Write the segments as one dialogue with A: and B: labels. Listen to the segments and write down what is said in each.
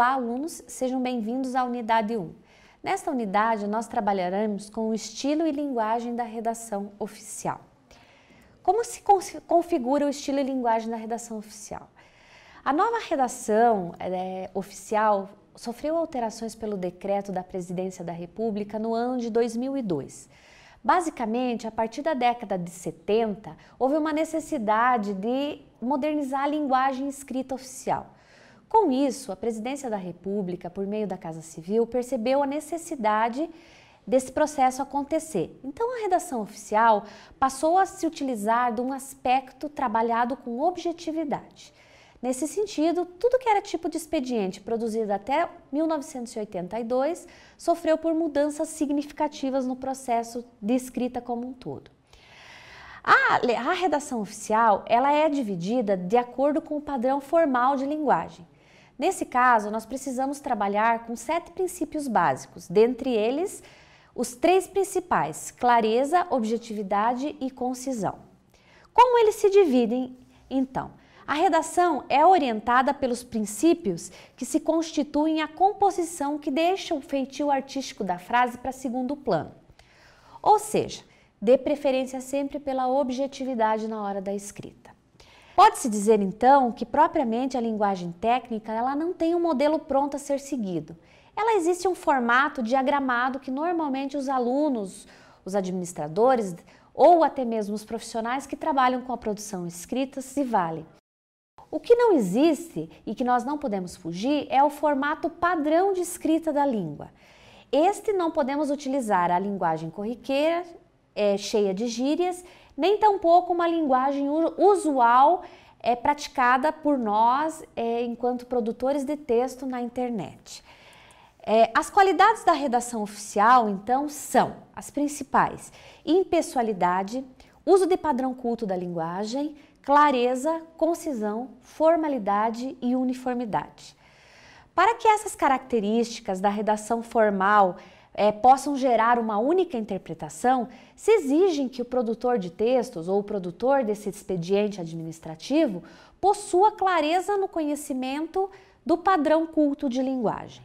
A: Olá, alunos, sejam bem-vindos à unidade 1. Nesta unidade, nós trabalharemos com o estilo e linguagem da redação oficial. Como se configura o estilo e linguagem da redação oficial? A nova redação oficial sofreu alterações pelo decreto da Presidência da República no ano de 2002. Basicamente, a partir da década de 70, houve uma necessidade de modernizar a linguagem escrita oficial. Com isso, a Presidência da República, por meio da Casa Civil, percebeu a necessidade desse processo acontecer. Então, a redação oficial passou a se utilizar de um aspecto trabalhado com objetividade. Nesse sentido, tudo que era tipo de expediente produzido até 1982 sofreu por mudanças significativas no processo de escrita como um todo. A redação oficial ela é dividida de acordo com o padrão formal de linguagem. Nesse caso, nós precisamos trabalhar com 7 princípios básicos, dentre eles os 3 principais: clareza, objetividade e concisão. Como eles se dividem, então? A redação é orientada pelos princípios que se constituem a composição que deixa o feitio artístico da frase para segundo plano. Ou seja, dê preferência sempre pela objetividade na hora da escrita. Pode-se dizer então que propriamente a linguagem técnica ela não tem um modelo pronto a ser seguido. Ela existe um formato diagramado que normalmente os alunos, os administradores ou até mesmo os profissionais que trabalham com a produção escrita se valem. O que não existe e que nós não podemos fugir é o formato padrão de escrita da língua. Este não podemos utilizar a linguagem corriqueira, cheia de gírias, nem tampouco uma linguagem usual praticada por nós enquanto produtores de texto na internet. As qualidades da redação oficial, então, são as principais: impessoalidade, uso de padrão culto da linguagem, clareza, concisão, formalidade e uniformidade. Para que essas características da redação formal possam gerar uma única interpretação, se exigem que o produtor de textos ou o produtor desse expediente administrativo possua clareza no conhecimento do padrão culto de linguagem.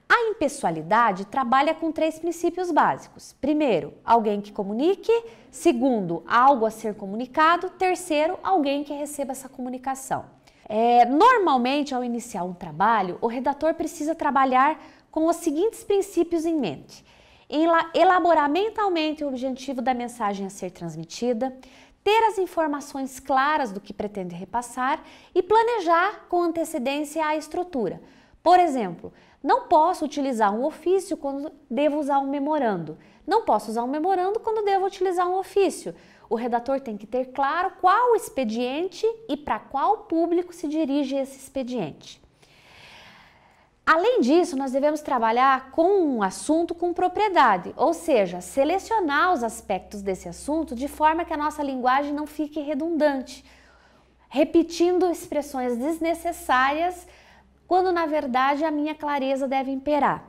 A: A impessoalidade trabalha com 3 princípios básicos. Primeiro, alguém que comunique. Segundo, algo a ser comunicado. Terceiro, alguém que receba essa comunicação. Normalmente, ao iniciar um trabalho, o redator precisa trabalhar com os seguintes princípios em mente: elaborar mentalmente o objetivo da mensagem a ser transmitida, ter as informações claras do que pretende repassar e planejar com antecedência a estrutura. Por exemplo, não posso utilizar um ofício quando devo usar um memorando. Não posso usar um memorando quando devo utilizar um ofício. O redator tem que ter claro qual o expediente e para qual público se dirige esse expediente. Além disso, nós devemos trabalhar com um assunto com propriedade, ou seja, selecionar os aspectos desse assunto de forma que a nossa linguagem não fique redundante, repetindo expressões desnecessárias, quando na verdade a minha clareza deve imperar.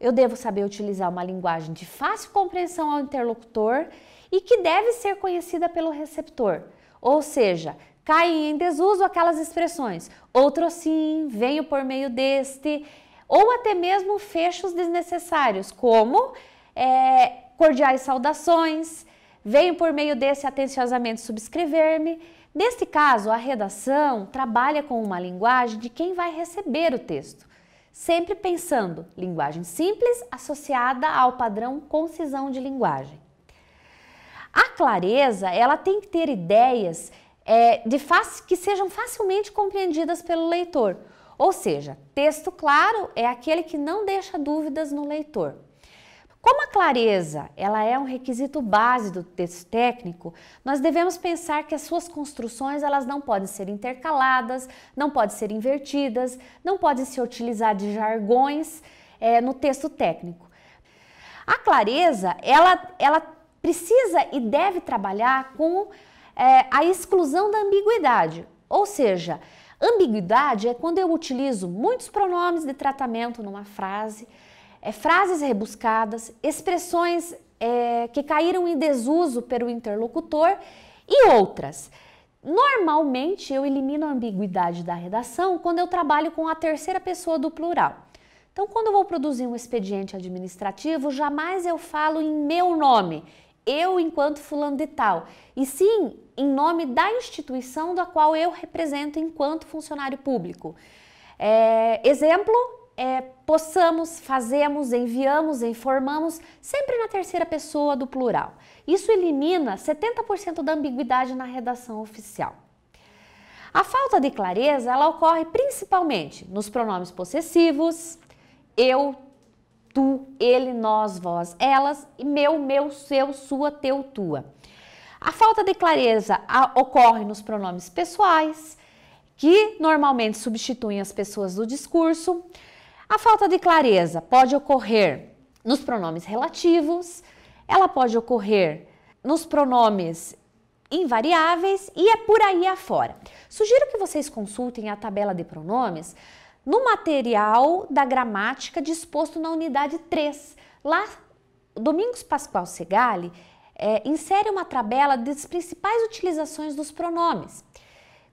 A: Eu devo saber utilizar uma linguagem de fácil compreensão ao interlocutor e que deve ser conhecida pelo receptor, ou seja, caem em desuso aquelas expressões outro sim, venho por meio deste, ou até mesmo fechos desnecessários, como cordiais saudações, venho por meio desse atenciosamente subscrever-me. Neste caso, a redação trabalha com uma linguagem de quem vai receber o texto, sempre pensando linguagem simples associada ao padrão concisão de linguagem. A clareza, ela tem que ter ideias que sejam facilmente compreendidas pelo leitor, ou seja, texto claro é aquele que não deixa dúvidas no leitor. Como a clareza ela é um requisito base do texto técnico, nós devemos pensar que as suas construções elas não podem ser intercaladas, não podem ser invertidas, não podem se utilizar de jargões no texto técnico. A clareza ela precisa e deve trabalhar com a exclusão da ambiguidade, ou seja, ambiguidade é quando eu utilizo muitos pronomes de tratamento numa frase, frases rebuscadas, expressões que caíram em desuso pelo interlocutor e outras. Normalmente, eu elimino a ambiguidade da redação quando eu trabalho com a terceira pessoa do plural. Então, quando eu vou produzir um expediente administrativo, jamais eu falo em meu nome, eu enquanto fulano de tal, e sim em nome da instituição da qual eu represento enquanto funcionário público. Exemplo, possamos, fazemos, enviamos, informamos, sempre na terceira pessoa do plural. Isso elimina 70% da ambiguidade na redação oficial. A falta de clareza, ela ocorre principalmente nos pronomes possessivos, eu, tu, ele, nós, vós, elas, e meu, seu, sua, teu, tua. A falta de clareza ocorre nos pronomes pessoais, que normalmente substituem as pessoas do discurso. A falta de clareza pode ocorrer nos pronomes relativos, ela pode ocorrer nos pronomes invariáveis e é por aí afora. Sugiro que vocês consultem a tabela de pronomes no material da gramática disposto na unidade 3. Lá, Domingos Pascoal Segali insere uma tabela das principais utilizações dos pronomes.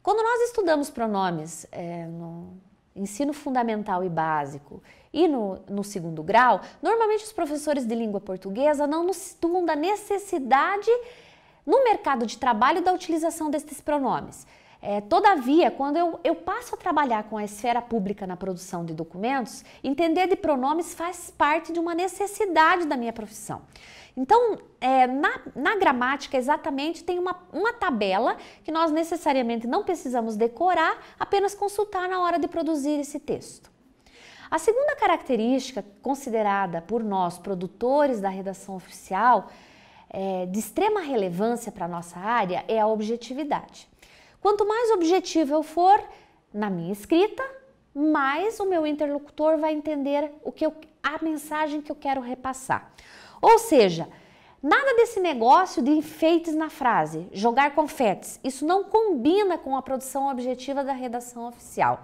A: Quando nós estudamos pronomes no ensino fundamental e básico e no segundo grau, normalmente os professores de língua portuguesa não nos situam da necessidade no mercado de trabalho da utilização destes pronomes. Todavia, quando eu passo a trabalhar com a esfera pública na produção de documentos, entender de pronomes faz parte de uma necessidade da minha profissão. Então, na gramática, exatamente, tem uma tabela que nós necessariamente não precisamos decorar, apenas consultar na hora de produzir esse texto. A segunda característica considerada por nós, produtores da redação oficial, de extrema relevância para a nossa área, é a objetividade. Quanto mais objetivo eu for na minha escrita, mais o meu interlocutor vai entender a mensagem que eu quero repassar. Ou seja, nada desse negócio de enfeites na frase, jogar confetes, isso não combina com a produção objetiva da redação oficial.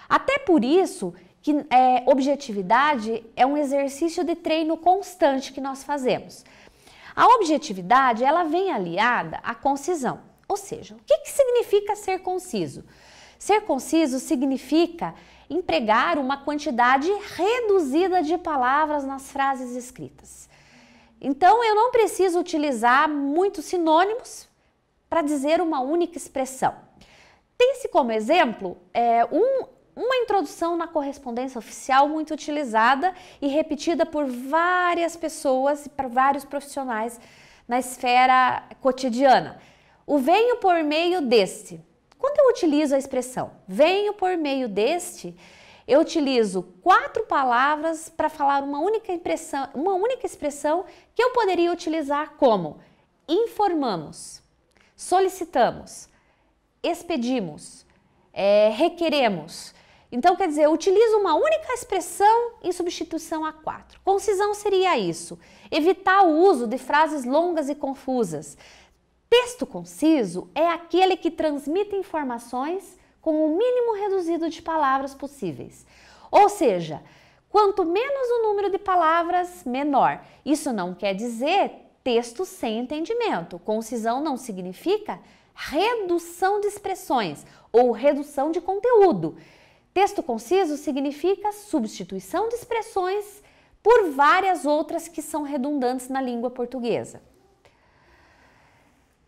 A: Até por isso que objetividade é um exercício de treino constante que nós fazemos. A objetividade, ela vem aliada à concisão. Ou seja, o que significa ser conciso? Ser conciso significa empregar uma quantidade reduzida de palavras nas frases escritas. Então, eu não preciso utilizar muitos sinônimos para dizer uma única expressão. Tem-se como exemplo uma introdução na correspondência oficial muito utilizada e repetida por várias pessoas e por vários profissionais na esfera cotidiana. O venho por meio deste. Quando eu utilizo a expressão venho por meio deste, eu utilizo 4 palavras para falar uma única expressão que eu poderia utilizar como informamos, solicitamos, expedimos, requeremos. Então, quer dizer, eu utilizo uma única expressão em substituição a 4. Concisão seria isso, evitar o uso de frases longas e confusas. Texto conciso é aquele que transmite informações com o mínimo reduzido de palavras possíveis. Ou seja, quanto menos o número de palavras, menor. Isso não quer dizer texto sem entendimento. Concisão não significa redução de expressões ou redução de conteúdo. Texto conciso significa substituição de expressões por várias outras que são redundantes na língua portuguesa.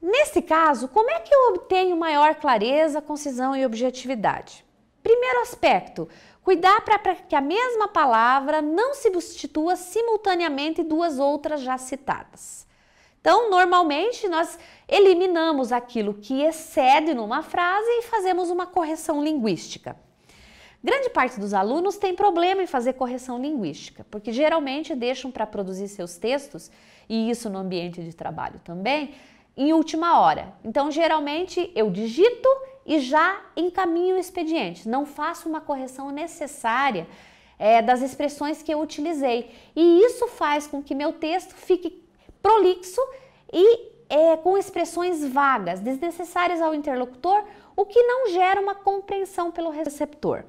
A: Nesse caso, como é que eu obtenho maior clareza, concisão e objetividade? Primeiro aspecto, cuidar para que a mesma palavra não se substitua simultaneamente duas outras já citadas. Então, normalmente, nós eliminamos aquilo que excede numa frase e fazemos uma correção linguística. Grande parte dos alunos tem problema em fazer correção linguística, porque geralmente deixam para produzir seus textos, e isso no ambiente de trabalho também, em última hora. Então, geralmente, eu digito e já encaminho o expediente. Não faço uma correção necessária das expressões que eu utilizei. E isso faz com que meu texto fique prolixo e com expressões vagas, desnecessárias ao interlocutor, o que não gera uma compreensão pelo receptor.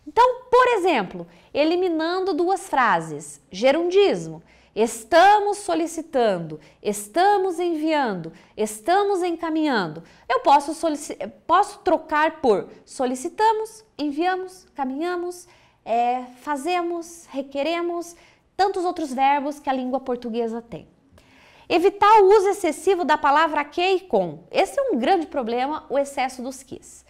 A: Então, por exemplo, eliminando 2 frases, gerundismo. estamos solicitando, estamos enviando, estamos encaminhando. Eu posso trocar por solicitamos, enviamos, caminhamos, fazemos, requeremos, tantos outros verbos que a língua portuguesa tem. Evitar o uso excessivo da palavra que e com. Esse é um grande problema, o excesso dos quis.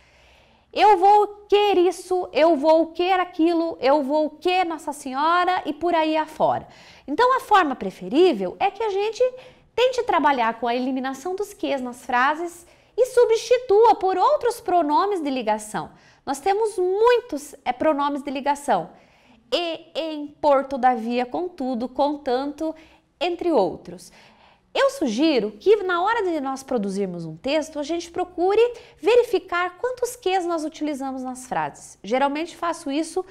A: Eu vou querer isso, eu vou querer aquilo, eu vou querer Nossa Senhora e por aí afora. Então, a forma preferível é que a gente tente trabalhar com a eliminação dos quês nas frases e substitua por outros pronomes de ligação. Nós temos muitos pronomes de ligação. E, em, por, todavia, contudo, contanto, entre outros. Eu sugiro que na hora de nós produzirmos um texto, a gente procure verificar quantos quês nós utilizamos nas frases. Geralmente faço isso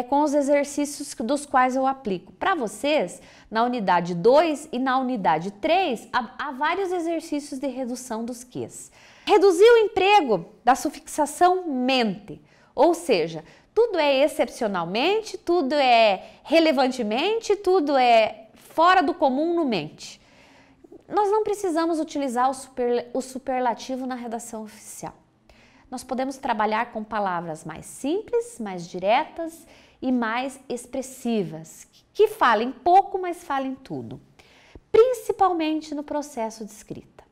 A: com os exercícios dos quais eu aplico. Para vocês, na unidade 2 e na unidade 3, há vários exercícios de redução dos quês. Reduzir o emprego da sufixação mente, ou seja, tudo é excepcionalmente, tudo é relevantemente, tudo é fora do comum no mente. Nós não precisamos utilizar o superlativo na redação oficial. Nós podemos trabalhar com palavras mais simples, mais diretas e mais expressivas, que falem pouco, mas falem tudo, principalmente no processo de escrita.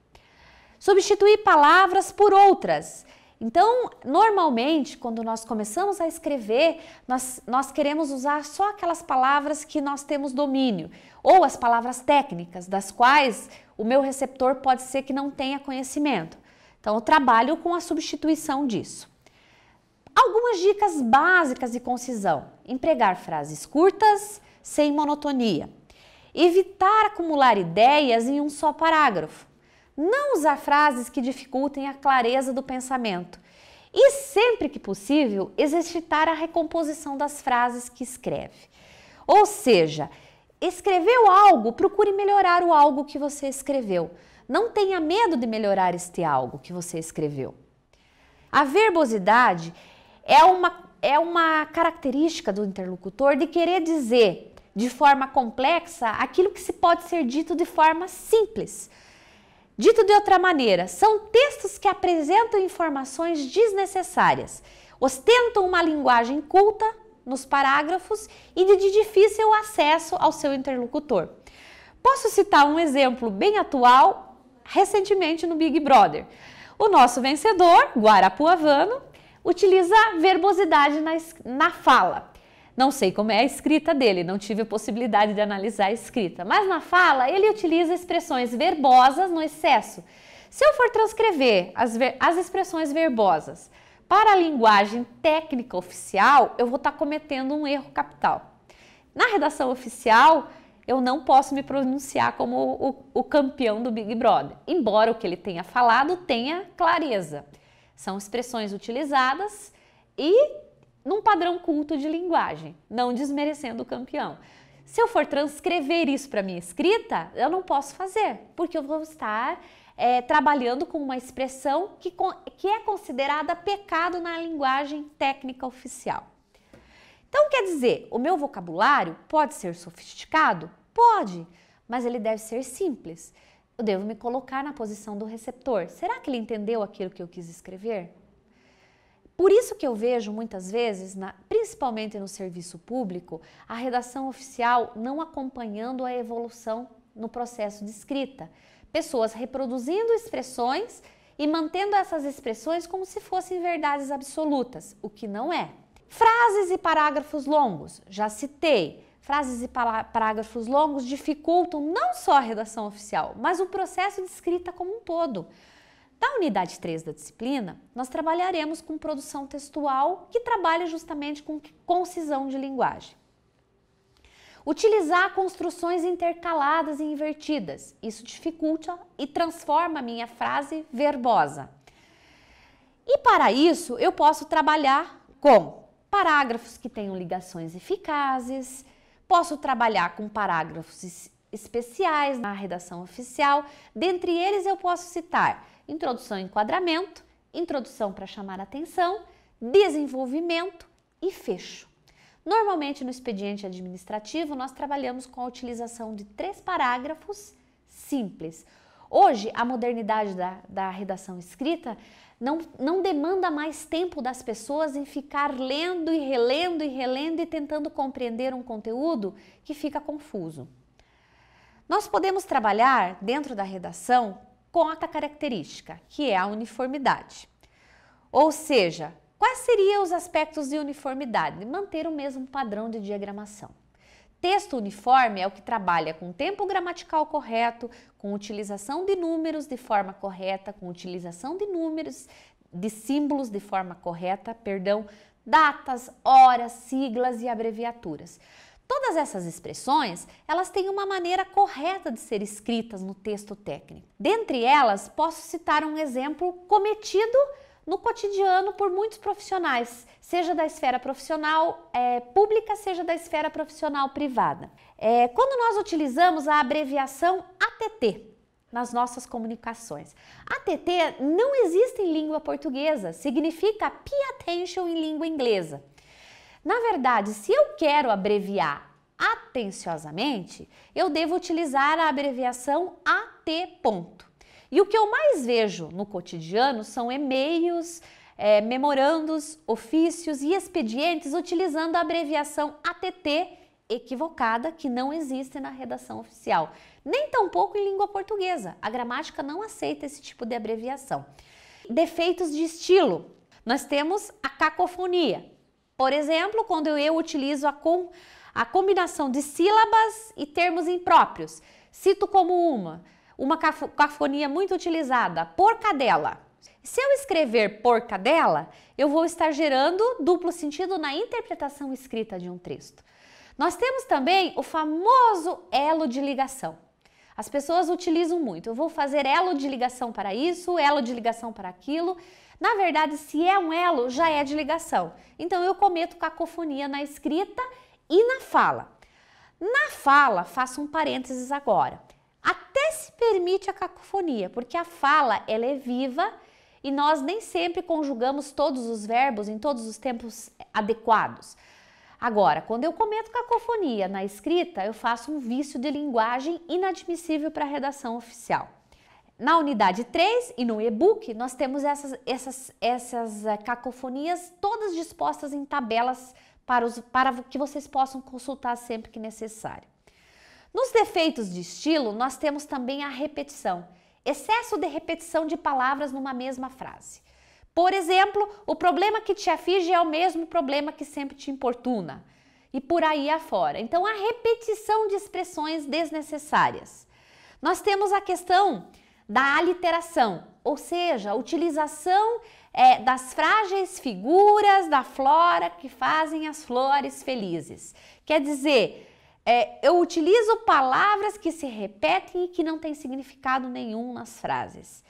A: Substituir palavras por outras. Então, normalmente, quando nós começamos a escrever, nós queremos usar só aquelas palavras que nós temos domínio, ou as palavras técnicas, das quais o meu receptor pode ser que não tenha conhecimento. Então, eu trabalho com a substituição disso. Algumas dicas básicas de concisão. Empregar frases curtas, sem monotonia. Evitar acumular ideias em um só parágrafo. Não usar frases que dificultem a clareza do pensamento. E, sempre que possível, exercitar a recomposição das frases que escreve. Ou seja, escreveu algo, procure melhorar o algo que você escreveu. Não tenha medo de melhorar este algo que você escreveu. A verbosidade é uma característica do interlocutor de querer dizer de forma complexa aquilo que se pode ser dito de forma simples. Dito de outra maneira, são textos que apresentam informações desnecessárias, ostentam uma linguagem culta nos parágrafos e de difícil acesso ao seu interlocutor. Posso citar um exemplo bem atual, recentemente no Big Brother. O nosso vencedor, Guarapuavano, utiliza verbosidade na fala. Não sei como é a escrita dele, não tive a possibilidade de analisar a escrita, mas na fala ele utiliza expressões verbosas no excesso. Se eu for transcrever as expressões verbosas para a linguagem técnica oficial, eu vou estar cometendo um erro capital. Na redação oficial, eu não posso me pronunciar como o campeão do Big Brother, embora o que ele tenha falado tenha clareza. São expressões utilizadas e num padrão culto de linguagem, não desmerecendo o campeão. Se eu for transcrever isso para minha escrita, eu não posso fazer, porque eu vou estar trabalhando com uma expressão que é considerada pecado na linguagem técnica oficial. Então, quer dizer, o meu vocabulário pode ser sofisticado? Pode, mas ele deve ser simples. Eu devo me colocar na posição do receptor. Será que ele entendeu aquilo que eu quis escrever? Por isso que eu vejo muitas vezes, principalmente no serviço público, a redação oficial não acompanhando a evolução no processo de escrita. Pessoas reproduzindo expressões e mantendo essas expressões como se fossem verdades absolutas, o que não é. Frases e parágrafos longos, já citei. Frases e parágrafos longos dificultam não só a redação oficial, mas o processo de escrita como um todo. Na unidade 3 da disciplina, nós trabalharemos com produção textual, que trabalha justamente com concisão de linguagem. Utilizar construções intercaladas e invertidas. Isso dificulta e transforma a minha frase verbosa. E para isso, eu posso trabalhar com parágrafos que tenham ligações eficazes, posso trabalhar com parágrafos especiais na redação oficial. Dentre eles, eu posso citar introdução e enquadramento, introdução para chamar a atenção, desenvolvimento e fecho. Normalmente no expediente administrativo nós trabalhamos com a utilização de 3 parágrafos simples. Hoje a modernidade da redação escrita não demanda mais tempo das pessoas em ficar lendo e relendo e tentando compreender um conteúdo que fica confuso. Nós podemos trabalhar dentro da redação com outra característica, que é a uniformidade. Ou seja, quais seriam os aspectos de uniformidade? Manter o mesmo padrão de diagramação. Texto uniforme é o que trabalha com tempo gramatical correto, com utilização de números de forma correta, com utilização de símbolos de forma correta, datas, horas, siglas e abreviaturas. Todas essas expressões, elas têm uma maneira correta de ser escritas no texto técnico. Dentre elas, posso citar um exemplo cometido no cotidiano por muitos profissionais, seja da esfera profissional pública, seja da esfera profissional privada. Quando nós utilizamos a abreviação ATT nas nossas comunicações. ATT não existe em língua portuguesa, significa Pay Attention em língua inglesa. Na verdade, se eu quero abreviar atenciosamente, eu devo utilizar a abreviação AT. E o que eu mais vejo no cotidiano são e-mails, memorandos, ofícios e expedientes utilizando a abreviação ATT equivocada, que não existe na redação oficial, nem tampouco em língua portuguesa. A gramática não aceita esse tipo de abreviação. Defeitos de estilo. Nós temos a cacofonia. Por exemplo, quando eu utilizo a combinação de sílabas e termos impróprios. Cito como uma cacofonia muito utilizada, porcadela. Se eu escrever porcadela, eu vou estar gerando duplo sentido na interpretação escrita de um texto. Nós temos também o famoso elo de ligação. As pessoas utilizam muito. Eu vou fazer elo de ligação para isso, elo de ligação para aquilo. Na verdade, se é um elo, já é de ligação. Então, eu cometo cacofonia na escrita e na fala. Na fala, faço um parênteses agora. Até se permite a cacofonia, porque a fala ela é viva e nós nem sempre conjugamos todos os verbos em todos os tempos adequados. Agora, quando eu cometo cacofonia na escrita, eu faço um vício de linguagem inadmissível para a redação oficial. Na unidade 3 e no e-book, nós temos essas cacofonias todas dispostas em tabelas para que vocês possam consultar sempre que necessário. Nos defeitos de estilo, nós temos também a repetição, excesso de repetição de palavras numa mesma frase. Por exemplo, o problema que te aflige é o mesmo problema que sempre te importuna, e por aí afora. Então, a repetição de expressões desnecessárias. Nós temos a questão da aliteração, ou seja, a utilização das frágeis figuras da flora que fazem as flores felizes. Quer dizer, eu utilizo palavras que se repetem e que não têm significado nenhum nas frases.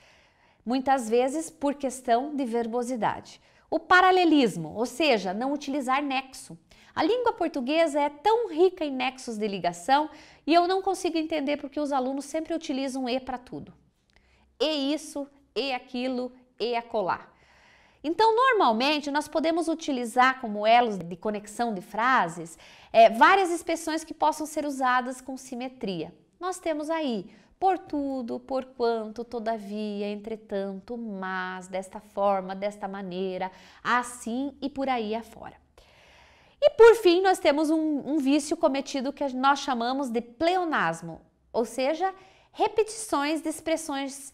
A: Muitas vezes por questão de verbosidade. O paralelismo, ou seja, não utilizar nexo. A língua portuguesa é tão rica em nexos de ligação e eu não consigo entender porque os alunos sempre utilizam e para tudo. E isso, e aquilo, e acolá. Então, normalmente, nós podemos utilizar como elos de conexão de frases várias expressões que possam ser usadas com simetria. Nós temos aí por tudo, por quanto, todavia, entretanto, mas, desta forma, desta maneira, assim e por aí afora. E por fim, nós temos um vício cometido que nós chamamos de pleonasmo, ou seja, repetições de expressões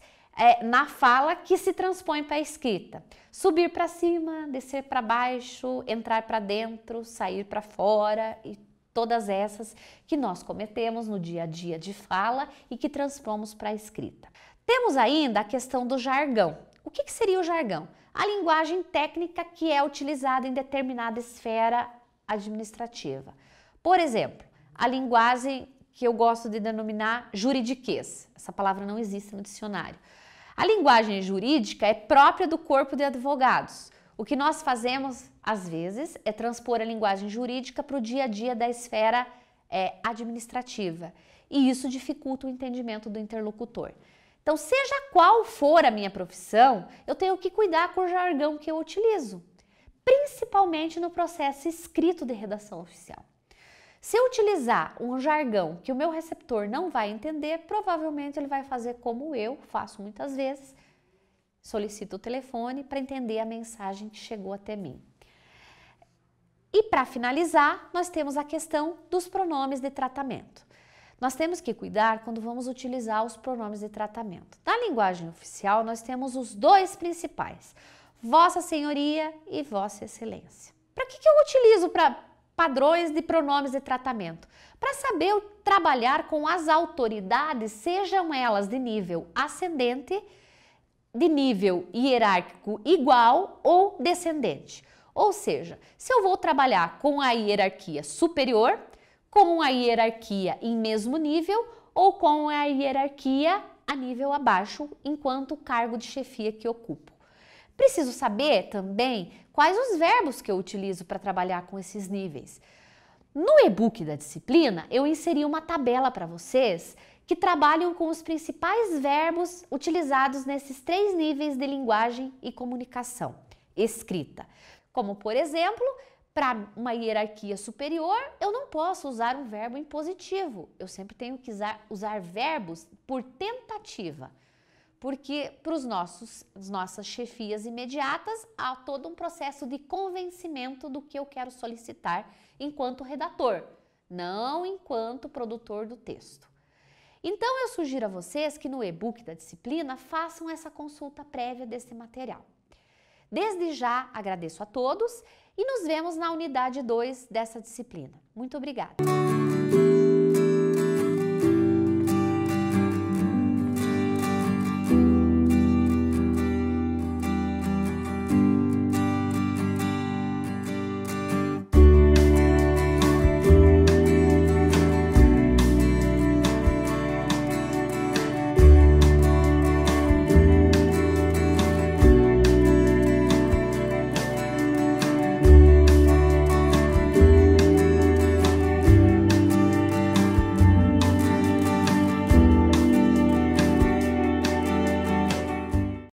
A: na fala que se transpõem para a escrita. Subir para cima, descer para baixo, entrar para dentro, sair para fora e todas essas que nós cometemos no dia a dia de fala e que transpomos para a escrita. Temos ainda a questão do jargão. O que seria o jargão? A linguagem técnica que é utilizada em determinada esfera administrativa. Por exemplo, a linguagem que eu gosto de denominar juridiquês. Essa palavra não existe no dicionário. A linguagem jurídica é própria do corpo de advogados. O que nós fazemos, às vezes, é transpor a linguagem jurídica para o dia a dia da esfera administrativa. E isso dificulta o entendimento do interlocutor. Então, seja qual for a minha profissão, eu tenho que cuidar com o jargão que eu utilizo. principalmente no processo escrito de redação oficial. Se eu utilizar um jargão que o meu receptor não vai entender, provavelmente ele vai fazer como eu faço muitas vezes, solicito o telefone para entender a mensagem que chegou até mim. E para finalizar, nós temos a questão dos pronomes de tratamento. Nós temos que cuidar quando vamos utilizar os pronomes de tratamento. Na linguagem oficial, nós temos os dois principais, Vossa Senhoria e Vossa Excelência. Para que eu utilizo padrões de pronomes de tratamento? Para saber trabalhar com as autoridades, sejam elas de nível ascendente, de nível hierárquico igual ou descendente. Ou seja, se eu vou trabalhar com a hierarquia superior, com a hierarquia em mesmo nível ou com a hierarquia a nível abaixo, enquanto cargo de chefia que ocupo. Preciso saber também quais os verbos que eu utilizo para trabalhar com esses níveis. No e-book da disciplina, eu inseri uma tabela para vocês que trabalham com os principais verbos utilizados nesses 3 níveis de linguagem e comunicação escrita. Como, por exemplo, para uma hierarquia superior, eu não posso usar um verbo impositivo. Eu sempre tenho que usar verbos por tentativa. Porque para as nossas chefias imediatas, há todo um processo de convencimento do que eu quero solicitar enquanto redator, não enquanto produtor do texto. Então, eu sugiro a vocês que no e-book da disciplina façam essa consulta prévia desse material. Desde já, agradeço a todos e nos vemos na unidade 2 dessa disciplina. Muito obrigada!